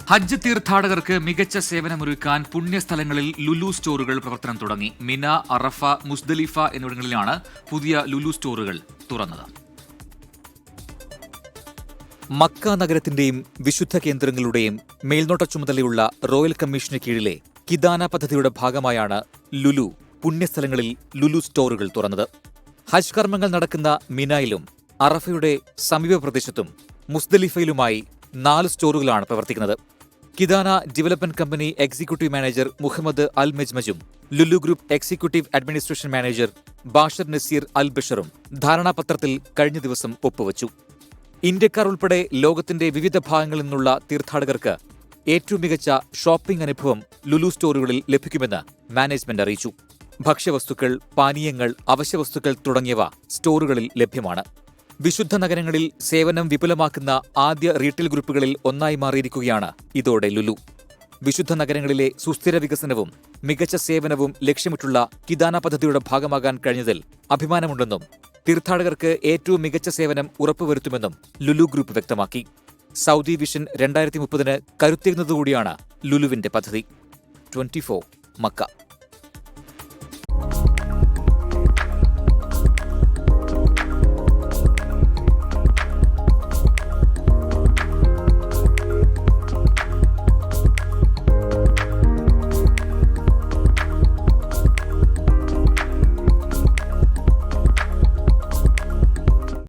ഹജ്ജ് തീർത്ഥാടകർക്ക് മികച്ച സേവനമൊരുക്കാൻ പുണ്യസ്ഥലങ്ങളിൽ ലുലു സ്റ്റോറുകൾ പ്രവർത്തനം തുടങ്ങി. മിന, അറഫ, മുസ്ദലിഫ എന്നിവിടങ്ങളിലാണ് പുതിയ ലുലു സ്റ്റോറുകൾ തുറന്നത്. മക്ക നഗരത്തിന്റെയും വിശുദ്ധ കേന്ദ്രങ്ങളുടെയും മേൽനോട്ട ചുമതലയുള്ള റോയൽ കമ്മീഷന് കീഴിലെ കിദാന പദ്ധതിയുടെ ഭാഗമായാണ് ലുലു പുണ്യസ്ഥലങ്ങളിൽ ലുലു സ്റ്റോറുകൾ തുറന്നത്. ഹജ്ജ് കർമ്മങ്ങൾ നടക്കുന്ന മിനായിലും അറഫയുടെ സമീപ പ്രദേശത്തും മുസ്ദലിഫയിലുമായി 4 സ്റ്റോറുകളാണ് പ്രവർത്തിക്കുന്നത്. Kidana development company executive manager Muhammad al മെജ്മജും Lulu group executive administration manager Bashar Nasir al ബഷറും ധാരണാപത്രത്തിൽ കഴിഞ്ഞ ദിവസം ഒപ്പുവച്ചു. ഇന്ത്യക്കാർ ഉൾപ്പെടെ ലോകത്തിന്റെ വിവിധ ഭാഗങ്ങളിൽ നിന്നുള്ള തീർത്ഥാടകർക്ക് ഏറ്റവും മികച്ച ഷോപ്പിംഗ് അനുഭവം ലുലു സ്റ്റോറുകളിൽ ലഭിക്കുമെന്ന് മാനേജ്മെന്റ് അറിയിച്ചു. ഭക്ഷ്യവസ്തുക്കൾ, പാനീയങ്ങൾ, അവശ്യവസ്തുക്കൾ തുടങ്ങിയവ സ്റ്റോറുകളിൽ ലഭ്യമാണ്. വിശുദ്ധ നഗരങ്ങളിൽ സേവനം വിപുലമാക്കുന്ന ആദ്യ റീറ്റെയിൽ ഗ്രൂപ്പുകളിൽ ഒന്നായി മാറിയിരിക്കുകയാണ് ഇതോടെ ലുലു. വിശുദ്ധ നഗരങ്ങളിലെ സുസ്ഥിര വികസനവും മികച്ച സേവനവും ലക്ഷ്യമിട്ടുള്ള കിദാന പദ്ധതിയുടെ ഭാഗമാകാൻ കഴിഞ്ഞതിൽ അഭിമാനമുണ്ടെന്നും തീർത്ഥാടകർക്ക് ഏറ്റവും മികച്ച സേവനം ഉറപ്പുവരുത്തുമെന്നും ലുലു ഗ്രൂപ്പ് വ്യക്തമാക്കി. സൗദി വിഷൻ 2030 കരുത്തേകുന്നതുകൂടിയാണ് ലുലുവിന്റെ പദ്ധതി. 24 മക്ക.